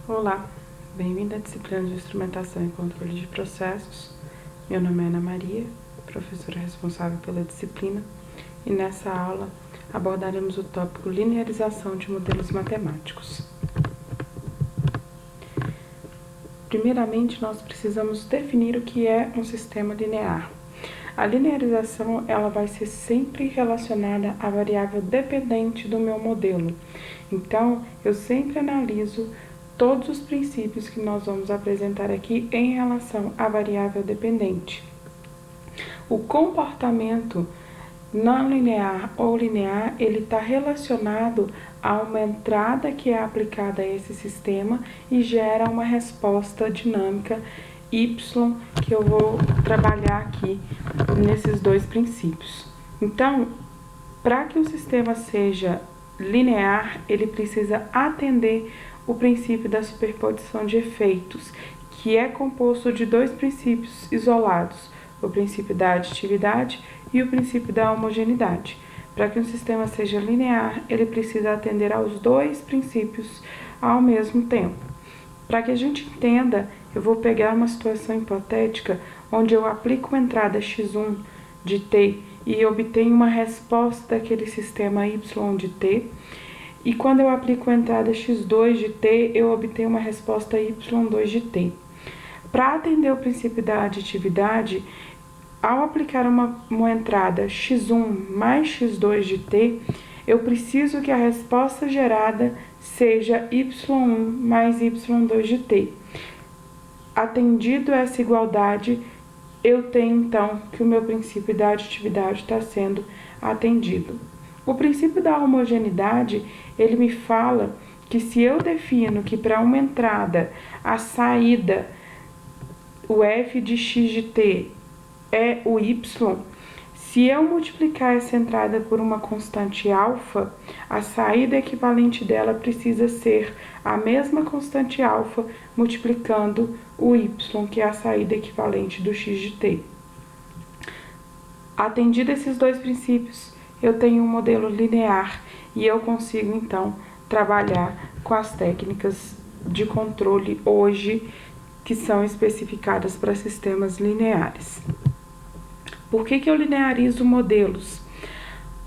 Olá, bem-vindo à disciplina de Instrumentação e Controle de Processos. Meu nome é Ana Maria, professora responsável pela disciplina, e nessa aula abordaremos o tópico linearização de modelos matemáticos. Primeiramente, nós precisamos definir o que é um sistema linear. A linearização ela vai ser sempre relacionada à variável dependente do meu modelo. Então, eu sempre analiso todos os princípios que nós vamos apresentar aqui em relação à variável dependente. O comportamento não linear ou linear, ele está relacionado a uma entrada que é aplicada a esse sistema e gera uma resposta dinâmica y, que eu vou trabalhar aqui nesses dois princípios. Então, para que o sistema seja linear, ele precisa atender o princípio da superposição de efeitos, que é composto de dois princípios isolados, o princípio da aditividade e o princípio da homogeneidade. Para que um sistema seja linear, ele precisa atender aos dois princípios ao mesmo tempo. Para que a gente entenda, eu vou pegar uma situação hipotética onde eu aplico a entrada x1 de t e obtenho uma resposta daquele sistema y de t, e quando eu aplico a entrada x2 de t, eu obtenho uma resposta y2 de t. Para atender o princípio da aditividade, ao aplicar uma entrada x1 mais x2 de t, eu preciso que a resposta gerada seja y1 mais y2 de t. Atendido essa igualdade, eu tenho então que o meu princípio da aditividade está sendo atendido. O princípio da homogeneidade, ele me fala que se eu defino que para uma entrada a saída, o f de x de t é o y, se eu multiplicar essa entrada por uma constante alfa, a saída equivalente dela precisa ser a mesma constante alfa multiplicando o y, que é a saída equivalente do x de t. Atendido esses dois princípios, eu tenho um modelo linear e eu consigo, então, trabalhar com as técnicas de controle hoje que são especificadas para sistemas lineares. Por que eu linearizo modelos?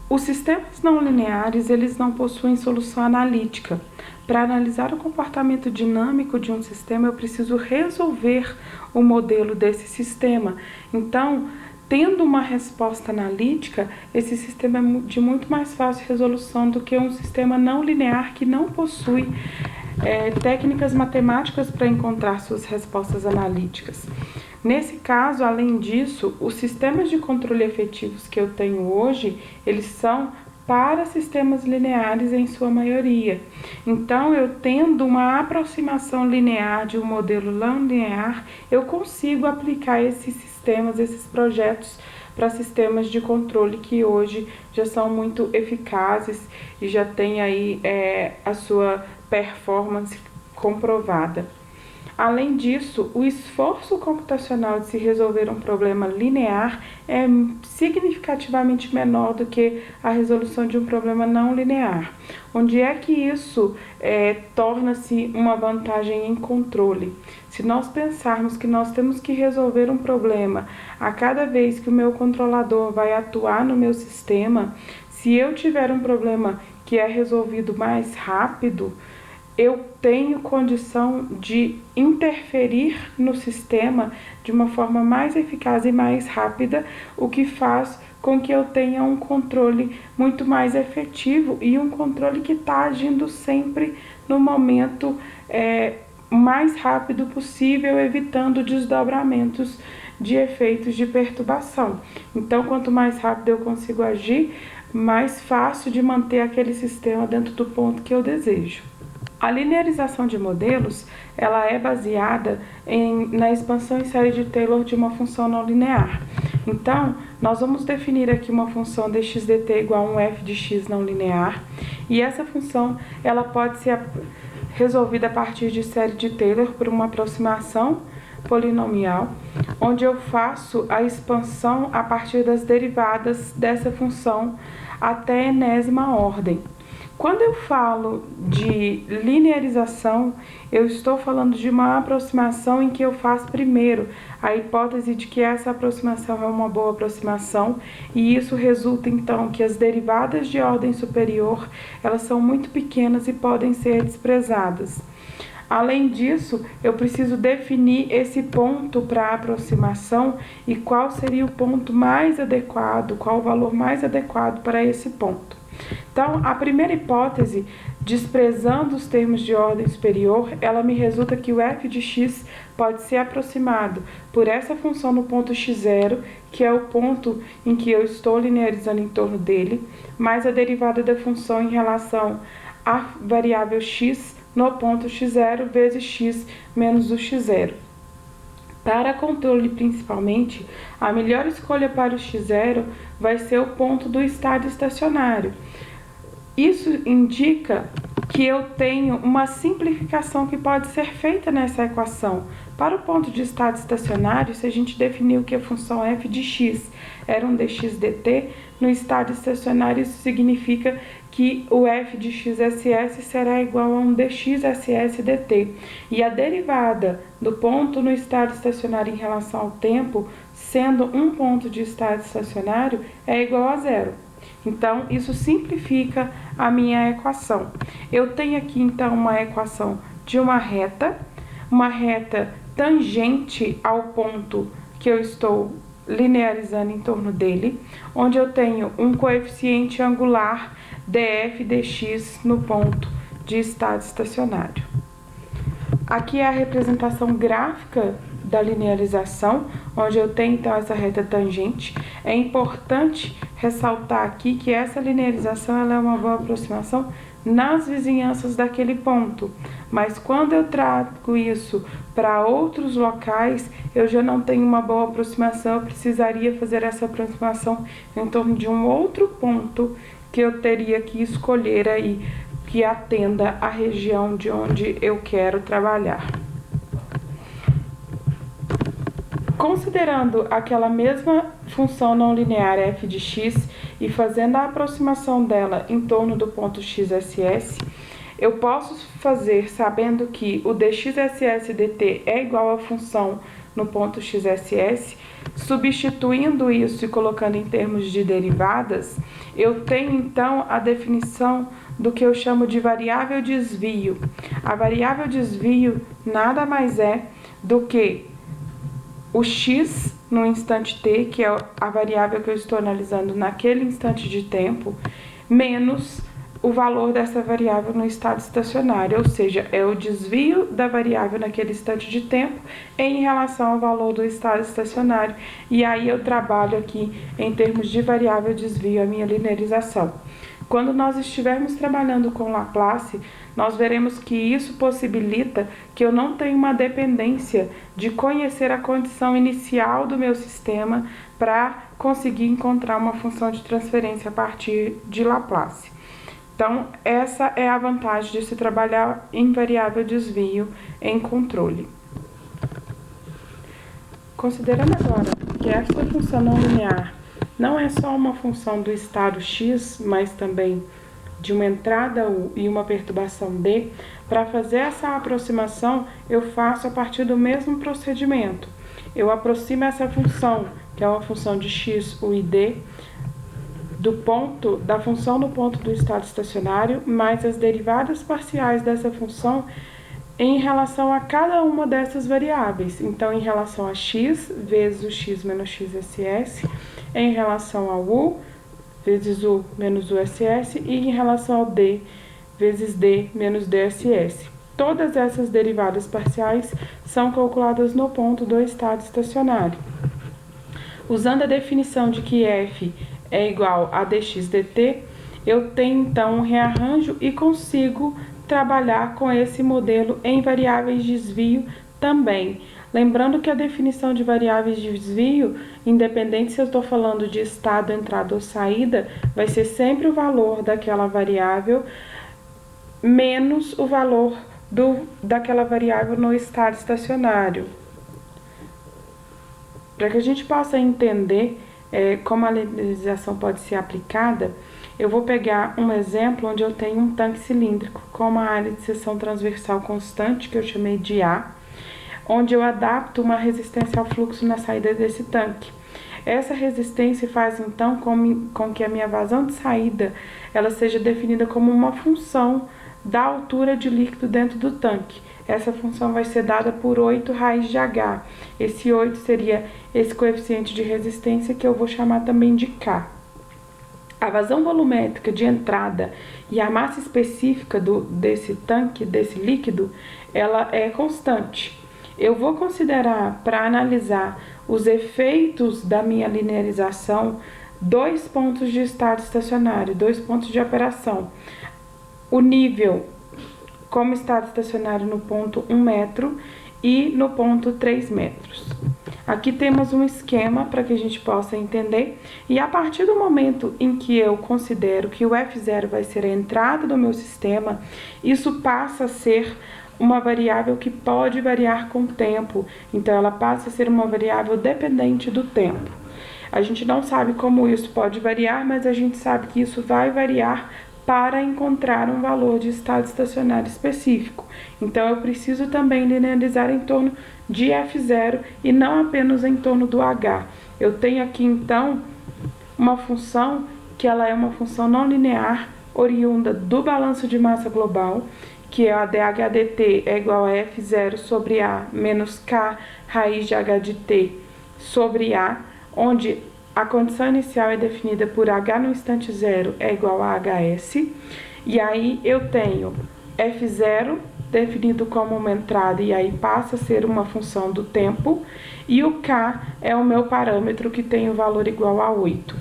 Os sistemas não lineares, eles não possuem solução analítica. Para analisar o comportamento dinâmico de um sistema, eu preciso resolver o modelo desse sistema. Então, tendo uma resposta analítica, esse sistema é de muito mais fácil resolução do que um sistema não linear que não possui técnicas matemáticas para encontrar suas respostas analíticas. Nesse caso, além disso, os sistemas de controle efetivos que eu tenho hoje, eles são para sistemas lineares em sua maioria. Então, eu tendo uma aproximação linear de um modelo não linear, eu consigo aplicar esses sistemas, esses projetos para sistemas de controle que hoje já são muito eficazes e já tem aí a sua performance comprovada. Além disso, o esforço computacional de se resolver um problema linear é significativamente menor do que a resolução de um problema não linear. Onde é que isso torna-se uma vantagem em controle? Se nós pensarmos que nós temos que resolver um problema a cada vez que o meu controlador vai atuar no meu sistema, se eu tiver um problema que é resolvido mais rápido, eu tenho condição de interferir no sistema de uma forma mais eficaz e mais rápida, o que faz com que eu tenha um controle muito mais efetivo e um controle que está agindo sempre no momento mais rápido possível, evitando desdobramentos de efeitos de perturbação. Então, quanto mais rápido eu consigo agir, mais fácil de manter aquele sistema dentro do ponto que eu desejo. A linearização de modelos, ela é baseada na expansão em série de Taylor de uma função não linear. Então, nós vamos definir aqui uma função dx dt igual a um f de x não linear, e essa função ela pode ser resolvida a partir de série de Taylor por uma aproximação polinomial, onde eu faço a expansão a partir das derivadas dessa função até a enésima ordem. Quando eu falo de linearização, eu estou falando de uma aproximação em que eu faço primeiro a hipótese de que essa aproximação é uma boa aproximação, e isso resulta então que as derivadas de ordem superior, elas são muito pequenas e podem ser desprezadas. Além disso, eu preciso definir esse ponto para a aproximação e qual seria o ponto mais adequado, qual o valor mais adequado para esse ponto. Então, a primeira hipótese, desprezando os termos de ordem superior, ela me resulta que o f de x pode ser aproximado por essa função no ponto x0, que é o ponto em que eu estou linearizando em torno dele, mais a derivada da função em relação à variável x no ponto x0 vezes x menos o x0. Para controle, principalmente, a melhor escolha para o x0 vai ser o ponto do estado estacionário. Isso indica que eu tenho uma simplificação que pode ser feita nessa equação. Para o ponto de estado estacionário, se a gente definiu que a função f de x era um dx dt, no estado estacionário isso significa que o f de xss será igual a um dxss dt. E a derivada do ponto no estado estacionário em relação ao tempo, sendo um ponto de estado estacionário, é igual a zero. Então, isso simplifica a minha equação. Eu tenho aqui, então, uma equação de uma reta tangente ao ponto que eu estou linearizando em torno dele, onde eu tenho um coeficiente angular df dx no ponto de estado estacionário. Aqui é a representação gráfica da linearização, onde eu tenho então essa reta tangente. É importante ressaltar aqui que essa linearização ela é uma boa aproximação nas vizinhanças daquele ponto, mas quando eu trago isso para outros locais, eu já não tenho uma boa aproximação, eu precisaria fazer essa aproximação em torno de um outro ponto que eu teria que escolher aí, que atenda a região de onde eu quero trabalhar. Considerando aquela mesma função não linear f de x e fazendo a aproximação dela em torno do ponto xss, eu posso fazer sabendo que o dxss dt é igual à função no ponto xss, substituindo isso e colocando em termos de derivadas, eu tenho então a definição do que eu chamo de variável desvio. A variável desvio nada mais é do que o x no instante t, que é a variável que eu estou analisando naquele instante de tempo, menos o valor dessa variável no estado estacionário, ou seja, é o desvio da variável naquele instante de tempo em relação ao valor do estado estacionário. E aí eu trabalho aqui em termos de variável desvio a minha linearização. Quando nós estivermos trabalhando com Laplace, nós veremos que isso possibilita que eu não tenha uma dependência de conhecer a condição inicial do meu sistema para conseguir encontrar uma função de transferência a partir de Laplace. Então, essa é a vantagem de se trabalhar em variável desvio em controle. Considerando agora que essa função não linear não é só uma função do estado x, mas também de uma entrada U e uma perturbação D, para fazer essa aproximação, eu faço a partir do mesmo procedimento. Eu aproximo essa função, que é uma função de x, U e D, da função no ponto do estado estacionário, mais as derivadas parciais dessa função em relação a cada uma dessas variáveis. Então, em relação a x vezes o x menos xss, em relação ao u vezes u menos uss e em relação ao d vezes d menos dss. Todas essas derivadas parciais são calculadas no ponto do estado estacionário. Usando a definição de que f é igual a dx dt, eu tenho então um rearranjo e consigo trabalhar com esse modelo em variáveis de desvio também. Lembrando que a definição de variáveis de desvio, independente se eu estou falando de estado, entrada ou saída, vai ser sempre o valor daquela variável menos o valor daquela variável no estado estacionário. Para que a gente possa entender como a linearização pode ser aplicada, Eu vou pegar um exemplo onde eu tenho um tanque cilíndrico com uma área de seção transversal constante, que eu chamei de A, onde eu adapto uma resistência ao fluxo na saída desse tanque. Essa resistência faz então com que a minha vazão de saída ela seja definida como uma função da altura de líquido dentro do tanque. Essa função vai ser dada por 8 raiz de H. Esse 8 seria esse coeficiente de resistência que eu vou chamar também de K. A vazão volumétrica de entrada e a massa específica desse tanque, desse líquido, ela é constante. Eu vou considerar, para analisar os efeitos da minha linearização, 2 pontos de estado estacionário, 2 pontos de operação. O nível como estado estacionário no ponto 1 metro e no ponto 3 metros. Aqui temos um esquema para que a gente possa entender, e a partir do momento em que eu considero que o F0 vai ser a entrada do meu sistema, isso passa a ser uma variável que pode variar com o tempo, então ela passa a ser uma variável dependente do tempo. A gente não sabe como isso pode variar, mas a gente sabe que isso vai variar para encontrar um valor de estado estacionário específico. Então, eu preciso também linearizar em torno de F0 e não apenas em torno do H. Eu tenho aqui, então, uma função que ela é uma função não linear, oriunda do balanço de massa global, que é a dHdt é igual a F0 sobre A menos K raiz de H de T sobre A, onde a condição inicial é definida por H no instante zero é igual a HS, e aí eu tenho F0 definido como uma entrada, e aí passa a ser uma função do tempo, e o K é o meu parâmetro que tem o valor igual a 8.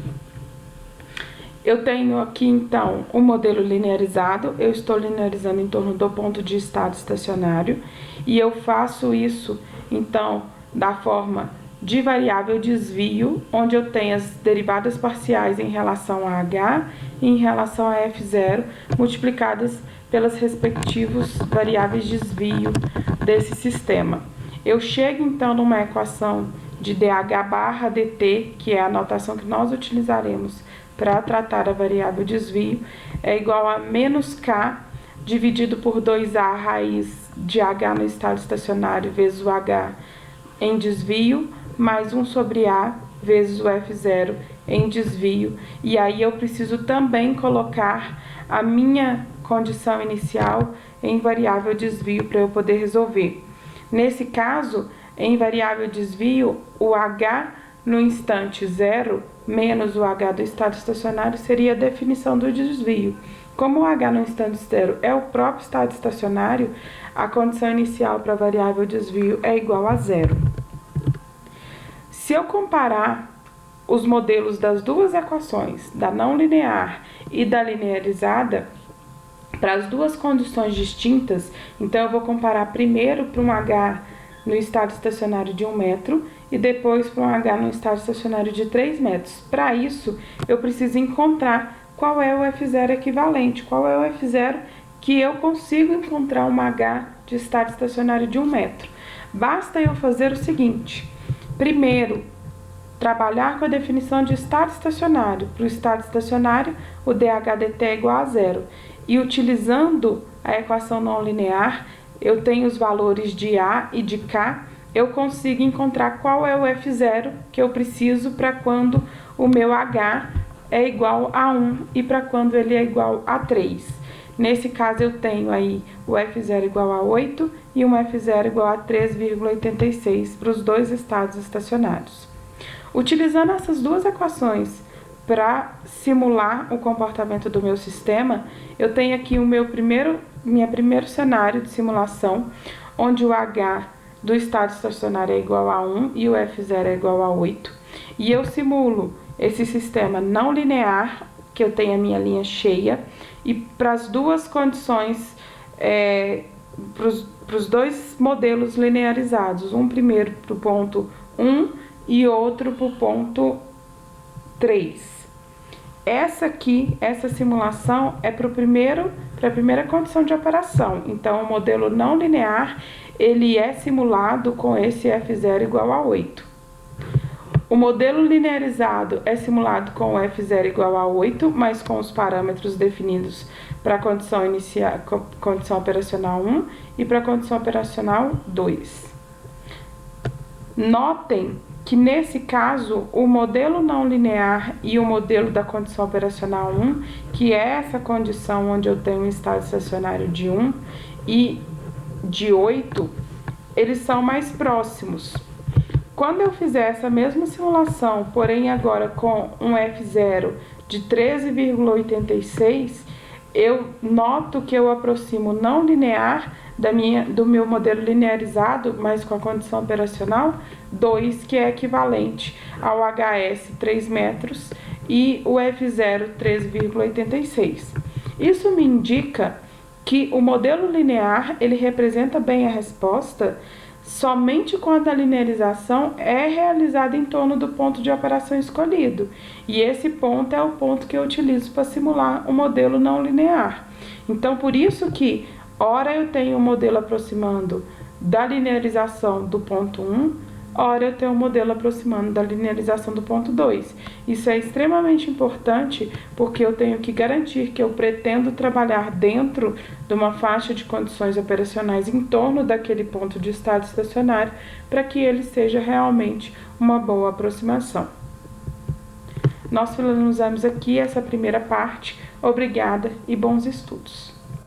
Eu tenho aqui, então, o modelo linearizado, eu estou linearizando em torno do ponto de estado estacionário, e eu faço isso, então, da forma de variável desvio, onde eu tenho as derivadas parciais em relação a H e em relação a F0, multiplicadas pelas respectivas variáveis de desvio desse sistema. Eu chego, então, numa equação de dH barra dt, que é a notação que nós utilizaremos para tratar a variável desvio, é igual a menos K dividido por 2A raiz de H no estado estacionário vezes o H em desvio, mais 1 sobre A vezes o F0 em desvio. E aí eu preciso também colocar a minha condição inicial em variável desvio para eu poder resolver. Nesse caso, em variável desvio, o H no instante zero menos o H do estado estacionário seria a definição do desvio. Como o H no instante zero é o próprio estado estacionário, a condição inicial para a variável desvio é igual a zero. Se eu comparar os modelos das duas equações, da não linear e da linearizada, para as duas condições distintas, então eu vou comparar primeiro para um H no estado estacionário de 1 metro e depois para um H no estado estacionário de 3 metros. Para isso, eu preciso encontrar qual é o F0 equivalente, qual é o F0 que eu consigo encontrar um H de estado estacionário de 1 metro. Basta eu fazer o seguinte: primeiro, trabalhar com a definição de estado estacionário. Para o estado estacionário, o dHdt é igual a zero. E utilizando a equação não linear, eu tenho os valores de A e de K, eu consigo encontrar qual é o F0 que eu preciso para quando o meu H é igual a 1 e para quando ele é igual a 3. Nesse caso, eu tenho aí o F0 igual a 8 e um F0 igual a 3,86 para os dois estados estacionários. Utilizando essas duas equações para simular o comportamento do meu sistema, eu tenho aqui o meu primeiro cenário de simulação, onde o H do estado estacionário é igual a 1 e o F0 é igual a 8. E eu simulo esse sistema não linear, que eu tenho a minha linha cheia, e para as duas condições, para os dois modelos linearizados, um primeiro para o ponto 1 e outro para o ponto 3. Essa simulação é para a primeira condição de operação. Então, o modelo não linear, ele é simulado com esse F0 igual a 8. O modelo linearizado é simulado com o F0 igual a 8, mas com os parâmetros definidos para a condição inicial, condição operacional 1 e para a condição operacional 2. Notem que nesse caso o modelo não linear e o modelo da condição operacional 1, que é essa condição onde eu tenho um estado estacionário de 1 e de 8, eles são mais próximos. Quando eu fizer essa mesma simulação, porém agora com um F0 de 13,86, eu noto que eu aproximo não linear do meu modelo linearizado, mas com a condição operacional 2, que é equivalente ao HS 3 metros e o F0 13,86. Isso me indica que o modelo linear ele representa bem a resposta somente quando a linearização é realizada em torno do ponto de operação escolhido. E esse ponto é o ponto que eu utilizo para simular o modelo não linear. Então, por isso que, ora eu tenho um modelo aproximando da linearização do ponto 1, ora eu tenho um modelo aproximando da linearização do ponto 2. Isso é extremamente importante porque eu tenho que garantir que eu pretendo trabalhar dentro de uma faixa de condições operacionais em torno daquele ponto de estado estacionário para que ele seja realmente uma boa aproximação. Nós finalizamos aqui essa primeira parte. Obrigada e bons estudos.